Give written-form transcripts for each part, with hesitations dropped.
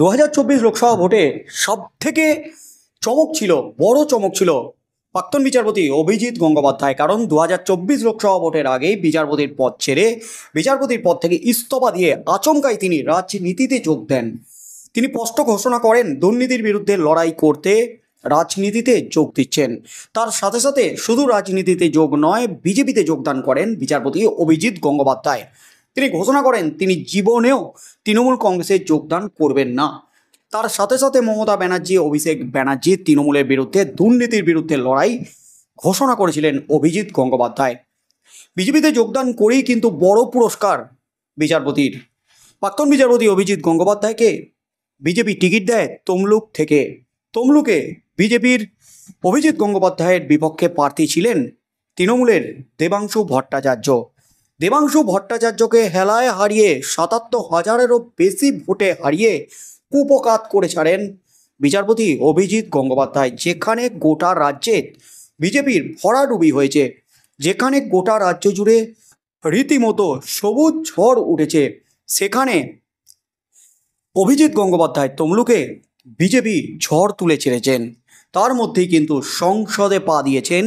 2024 লোকসভা ভোটে সব থেকে চমক ছিল, বড় চমক ছিল প্রাক্তন বিচারপতি অভিজিৎ গঙ্গোপাধ্যায়। কারণ 2024 লোকসভা ভোটের আগেই বিচারপতির পদ ছেড়ে বিচারপতির পদ থেকে ইস্তফা দিয়ে আচমকাই তিনি রাজনীতিতে যোগ দেন। তিনি স্পষ্ট ঘোষণা করেন দুর্নীতির বিরুদ্ধে লড়াই করতে রাজনীতিতে যোগ দিচ্ছেন। তার সাথে সাথে শুধু রাজনীতিতে যোগ নয়, বিজেপিতে যোগদান করেন বিচারপতি অভিজিৎ গঙ্গোপাধ্যায়। তিনি ঘোষণা করেন তিনি জীবনেও তৃণমূল কংগ্রেসে যোগদান করবেন না। তার সাথে সাথে মমতা ব্যানার্জি, অভিষেক ব্যানার্জি তৃণমূলের বিরুদ্ধে দুর্নীতির বিরুদ্ধে লড়াই ঘোষণা করেছিলেন অভিজিৎ গঙ্গোপাধ্যায়। বিজেপিতে যোগদান করেই কিন্তু বড় পুরস্কার বিচারপতির। প্রাক্তন বিচারপতি অভিজিৎ গঙ্গোপাধ্যায়কে বিজেপি টিকিট দেয় তমলুক থেকে। তমলুকে বিজেপির অভিজিৎ গঙ্গোপাধ্যায়ের বিপক্ষে প্রার্থী ছিলেন তৃণমূলের দেবাংশু ভট্টাচার্য। দেবাংশু ভট্টাচার্যকে হেলায় হারিয়ে ৭৭,০০০-এরও বেশি ভোটে হারিয়ে কুপকাত করে ছাড়েন বিচারপতি অভিজিৎ গঙ্গোপাধ্যায়। যেখানে গোটা রাজ্যে বিজেপির ভরাডুবি হয়েছে, যেখানে গোটা রাজ্য জুড়ে রীতিমতো সবুজ ঝড় উঠেছে, সেখানে অভিজিৎ গঙ্গোপাধ্যায় তমলুকে বিজেপি ঝড় তুলে ছেড়েছেন। তার মধ্যেই কিন্তু সংসদে পা দিয়েছেন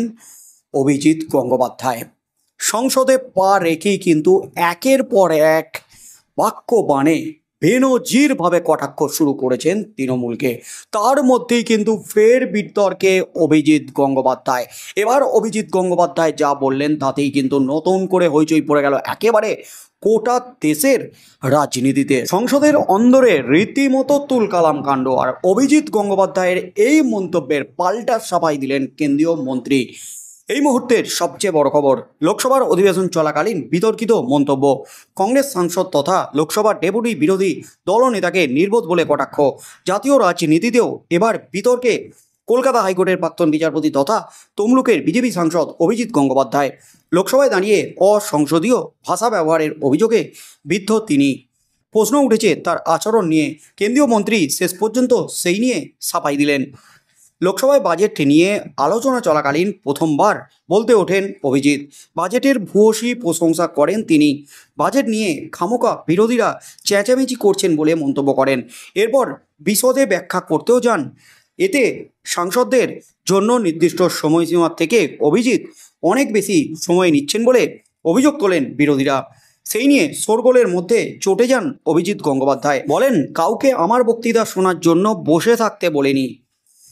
অভিজিৎ গঙ্গোপাধ্যায়। সংসদে পা রেখেই কিন্তু একের পর এক বাক্য বাণে বেনজিরভাবে কটাক্ষ শুরু করেছেন তৃণমূলকে। তার মধ্যেই কিন্তু ফের বিতর্কে অভিজিৎ গঙ্গোপাধ্যায়। এবার অভিজিৎ গঙ্গোপাধ্যায় যা বললেন তাতেই কিন্তু নতুন করে হইচই পড়ে গেল একেবারে গোটা দেশের রাজনীতিতে। সংসদের অন্দরে রীতিমতো তুলকালাম কাণ্ড। আর অভিজিৎ গঙ্গোপাধ্যায়ের এই মন্তব্যের পাল্টা সাফাই দিলেন কেন্দ্রীয় মন্ত্রী। এই মুহূর্তের সবচেয়ে বড় খবর, লোকসভার অধিবেশন চলাকালীন বিতর্কিত মন্তব্য। কংগ্রেস সাংসদ তথা লোকসভার ডেপুটি বিরোধী দলনেতাকে নির্বোধ বলে কটাক্ষ। জাতীয় রাজনীতিতেও এবার বিতর্কে কলকাতা হাইকোর্টের প্রাক্তন বিচারপতি তথা তমলুকের বিজেপি সাংসদ অভিজিৎ গঙ্গোপাধ্যায়। লোকসভায় দাঁড়িয়ে অসংসদীয় ভাষা ব্যবহারের অভিযোগে বিদ্ধ তিনি। প্রশ্ন উঠেছে তার আচরণ নিয়ে। কেন্দ্রীয় মন্ত্রী শেষ পর্যন্ত সেই নিয়ে সাফাই দিলেন। লোকসভায় বাজেট নিয়ে আলোচনা চলাকালীন প্রথমবার বলতে ওঠেন অভিজিৎ। বাজেটের ভূয়সী প্রশংসা করেন তিনি। বাজেট নিয়ে খামোকা বিরোধীরা চেঁচামেচি করছেন বলে মন্তব্য করেন। এরপর বিশদে ব্যাখ্যা করতেও যান। এতে সাংসদদের জন্য নির্দিষ্ট সময়সীমার থেকে অভিজিৎ অনেক বেশি সময় নিচ্ছেন বলে অভিযোগ তোলেন বিরোধীরা। সেই নিয়ে শোরগোলের মধ্যে চটে যান অভিজিৎ গঙ্গোপাধ্যায়। বলেন কাউকে আমার বক্তৃতা শোনার জন্য বসে থাকতে বলেনি।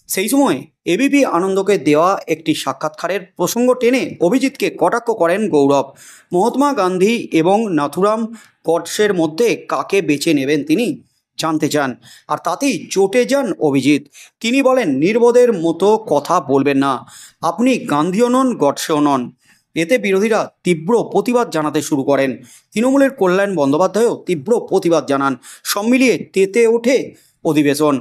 সেই সময় এবিপি আনন্দকে দেওয়া একটি সাক্ষাৎকারের প্রসঙ্গ টেনে অভিজিৎকে কটাক্ষ করেন গৌরব। মহাত্মা গান্ধী এবং নাথুরাম গডসের মধ্যে কাকে বেছে নেবেন তিনি জানতে চান। আর তাতেই চটে যান অভিজিৎ। তিনি বলেন নির্বোধের মতো কথা বলবেন না, আপনি গান্ধীও নন, গডসেও নন। এতে বিরোধীরা তীব্র প্রতিবাদ জানাতে শুরু করেন। তৃণমূলের কল্যাণ বন্দ্যোপাধ্যায়ও তীব্র প্রতিবাদ জানান। সব মিলিয়ে তেতে ওঠে অধিবেশন।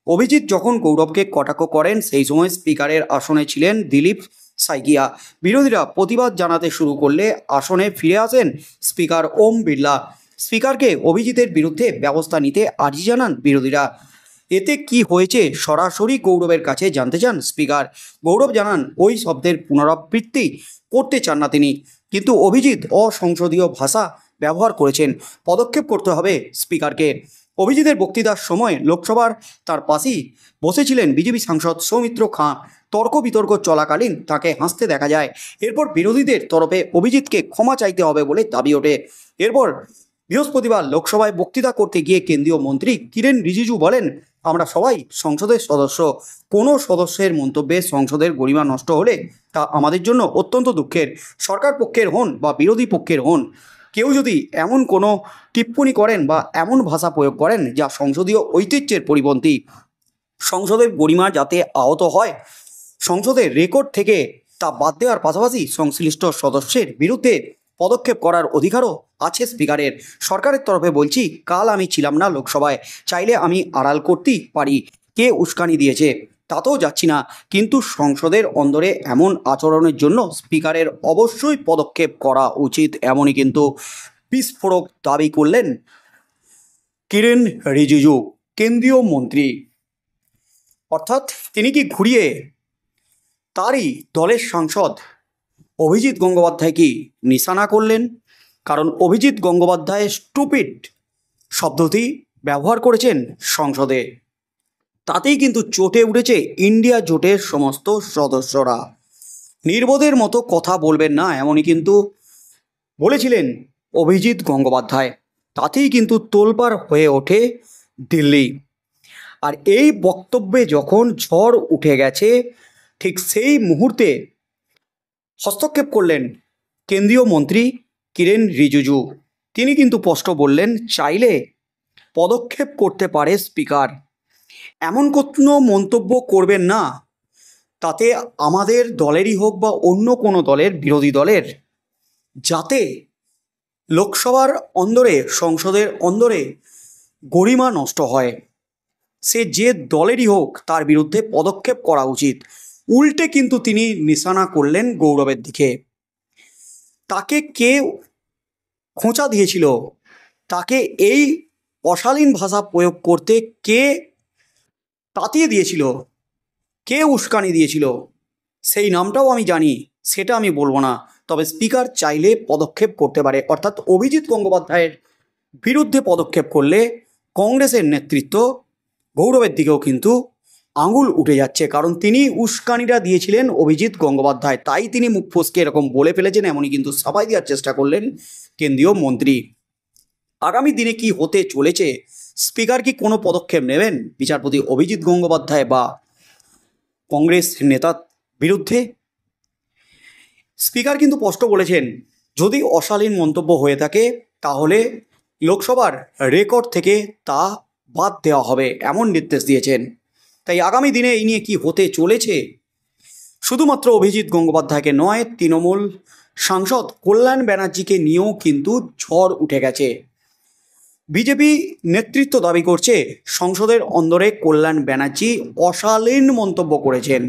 অভিজিৎ যখন গৌরবকে কটাক্ষ করেন সেই সময় স্পিকারের আসনে ছিলেন দিলীপ সাইকিয়া। বিরোধীরা প্রতিবাদ জানাতে শুরু করলে আসনে ফিরে আসেন স্পিকার ওম বিড়লা। স্পিকারকে অভিজিতের বিরুদ্ধে ব্যবস্থা নিতে আর্জি জানান বিরোধীরা। এতে কি হয়েছে সরাসরি গৌরবের কাছে জানতে চান স্পিকার। গৌরব জানান ওই শব্দের পুনরাবৃত্তি করতে চান না তিনি, কিন্তু অভিজিৎ অসংসদীয় ভাষা ব্যবহার করেছেন, পদক্ষেপ করতে হবে স্পিকারকে। অভিজিতের বক্তৃতার সময় লোকসভার তার পাশেই বসেছিলেন বিজেপি সাংসদ সৌমিত্র খাঁ। তর্ক বিতর্ক চলাকালীন তাকে হাসতে দেখা যায়। এরপর বিরোধীদের তরফে অভিজিৎকে ক্ষমা চাইতে হবে বলে দাবি ওঠে। এরপর বৃহস্পতিবার লোকসভায় বক্তৃতা করতে গিয়ে কেন্দ্রীয় মন্ত্রী কিরেন রিজিজু বলেন আমরা সবাই সংসদের সদস্য। কোনো সদস্যের মন্তব্যে সংসদের গরিমা নষ্ট হলে তা আমাদের জন্য অত্যন্ত দুঃখের। সরকার পক্ষের হন বা বিরোধী পক্ষের হন, কেউ যদি এমন কোনো টিপ্পণী করেন বা এমন ভাষা প্রয়োগ করেন যা সংসদীয় ঐতিহ্যের পরিপন্থী, সংসদের গরিমা যাতে আহত হয়, সংসদের রেকর্ড থেকে তা বাদ দেওয়ার পাশাপাশি সংশ্লিষ্ট সদস্যের বিরুদ্ধে পদক্ষেপ করার অধিকারও আছে স্পিকারের। সরকারের তরফে বলছি, কাল আমি ছিলাম না লোকসভায়, চাইলে আমি আড়াল করতেই পারি কে উস্কানি দিয়েছে, তাতেও যাচ্ছি না, কিন্তু সংসদের অন্দরে এমন আচরণের জন্য স্পিকারের অবশ্যই পদক্ষেপ করা উচিত। এমনই কিন্তু বিস্ফোরক দাবি করলেন কিরেন রিজিজু, কেন্দ্রীয় মন্ত্রী। অর্থাৎ তিনি কি ঘুরিয়ে তারই দলের সাংসদ অভিজিৎ গঙ্গোপাধ্যায় কি নিশানা করলেন? কারণ অভিজিৎ গঙ্গোপাধ্যায় স্টুপিড শব্দটি ব্যবহার করেছেন সংসদে, তাতেই কিন্তু চটে উঠেছে ইন্ডিয়া জোটের সমস্ত সদস্যরা। নির্বোধের মতো কথা বলবেন না, এমনই কিন্তু বলেছিলেন অভিজিৎ গঙ্গোপাধ্যায়। তাতেই কিন্তু তোলপাড় হয়ে ওঠে দিল্লি। আর এই বক্তব্যে যখন ঝড় উঠে গেছে, ঠিক সেই মুহূর্তে হস্তক্ষেপ করলেন কেন্দ্রীয় মন্ত্রী কিরেন রিজিজু। তিনি কিন্তু স্পষ্ট বললেন, চাইলে পদক্ষেপ করতে পারে স্পিকার, এমন কোনো মন্তব্য করবেন না তাতে আমাদের দলেরই হোক বা অন্য কোনো দলের, বিরোধী দলের, যাতে লোকসভার অন্দরে, সংসদের অন্দরে গরিমা নষ্ট হয়। সে যে দলেরই হোক তার বিরুদ্ধে পদক্ষেপ করা উচিত। উল্টে কিন্তু তিনি নিশানা করলেন গৌরবের দিকে। তাকে কে খোঁচা দিয়েছিল, তাকে এই অশালীন ভাষা প্রয়োগ করতে কে তাতিয়ে দিয়েছিল, কে উস্কানি দিয়েছিল, সেই নামটাও আমি জানি, সেটা আমি বলবো না। তবে স্পিকার চাইলে পদক্ষেপ করতে পারে, অর্থাৎ অভিজিৎ গঙ্গোপাধ্যায়ের বিরুদ্ধে পদক্ষেপ করলে কংগ্রেসের নেতৃত্ব গৌরবের দিকেও কিন্তু আঙুল উঠে যাচ্ছে। কারণ তিনি উস্কানিটা দিয়েছিলেন অভিজিৎ গঙ্গোপাধ্যায়, তাই তিনি মুখ ফসকে এরকম বলে ফেলেছেন, এমনই কিন্তু সাফাই দেওয়ার চেষ্টা করলেন কেন্দ্রীয় মন্ত্রী। আগামী দিনে কি হতে চলেছে? স্পিকার কি কোনো পদক্ষেপ নেবেন বিচারপতি অভিজিৎ গঙ্গোপাধ্যায় বা কংগ্রেস নেতার বিরুদ্ধে? স্পিকার কিন্তু স্পষ্ট বলেছেন, যদি অশালীন মন্তব্য হয়ে থাকে তাহলে লোকসভার রেকর্ড থেকে তা বাদ দেওয়া হবে, এমন নির্দেশ দিয়েছেন। তাই আগামী দিনে এই নিয়ে কি হতে চলেছে, শুধুমাত্র অভিজিৎ গঙ্গোপাধ্যায়কে নয়, তৃণমূল সাংসদ কল্যাণ ব্যানার্জিকে নিয়েও কিন্তু ঝড় উঠে গেছে। বিজেপি নেতৃত্ব দাবি করছে সংসদের অন্দরে কল্যাণ ব্যানার্জি অশালীন মন্তব্য করেছেন,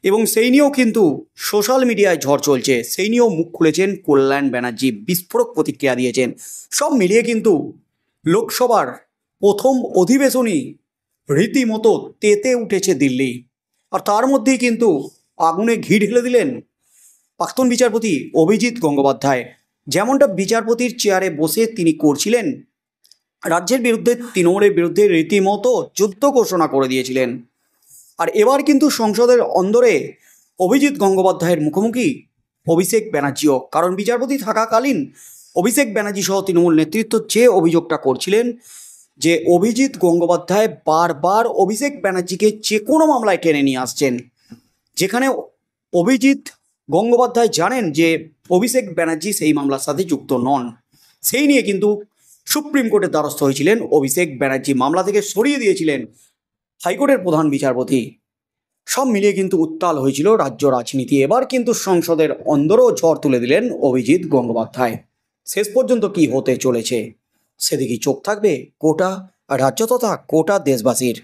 এবং সেই নিয়েও কিন্তু সোশ্যাল মিডিয়ায় ঝড় চলছে। সেই নিয়েও মুখ খুলেছেন কল্যাণ ব্যানার্জি, বিস্ফোরক প্রতিক্রিয়া দিয়েছেন। সব মিলিয়ে কিন্তু লোকসভার প্রথম অধিবেশনই রীতিমতো তেতে উঠেছে দিল্লি। আর তার মধ্যেই কিন্তু আগুনে ঘি ঢেলে দিলেন প্রাক্তন বিচারপতি অভিজিৎ গঙ্গোপাধ্যায়। যেমনটা বিচারপতির চেয়ারে বসে তিনি করছিলেন, রাজ্যের বিরুদ্ধে, তৃণমূলের বিরুদ্ধে রীতিমতো যুদ্ধ ঘোষণা করে দিয়েছিলেন। আর এবার কিন্তু সংসদের অন্দরে অভিজিৎ গঙ্গোপাধ্যায়ের মুখোমুখি অভিষেক ব্যানার্জিও। কারণ বিচারপতি থাকাকালীন অভিষেক ব্যানার্জি সহ তৃণমূল নেতৃত্ব যে অভিযোগটা করছিলেন যে অভিজিৎ গঙ্গোপাধ্যায় বারবার অভিষেক ব্যানার্জিকে যে কোনো মামলায় টেনে নিয়ে আসছেন, যেখানে অভিজিৎ গঙ্গোপাধ্যায় জানেন যে অভিষেক ব্যানার্জি সেই মামলার সাথে যুক্ত নন। সেই নিয়ে কিন্তু সুপ্রিম কোর্টের দ্বারস্থ হয়েছিলেন অভিষেক ব্যানার্জি, মামলা থেকে সরিয়ে দিয়েছিলেন হাইকোর্টের প্রধান বিচারপতি। সব মিলিয়ে কিন্তু উত্তাল হয়েছিল রাজ্য রাজনীতি। এবার কিন্তু সংসদের অন্দরও ঝড় তুলে দিলেন অভিজিৎ গঙ্গোপাধ্যায়। শেষ পর্যন্ত কি হতে চলেছে সেদিকে চোখ থাকবে গোটা রাজ্য তথা গোটা দেশবাসীর।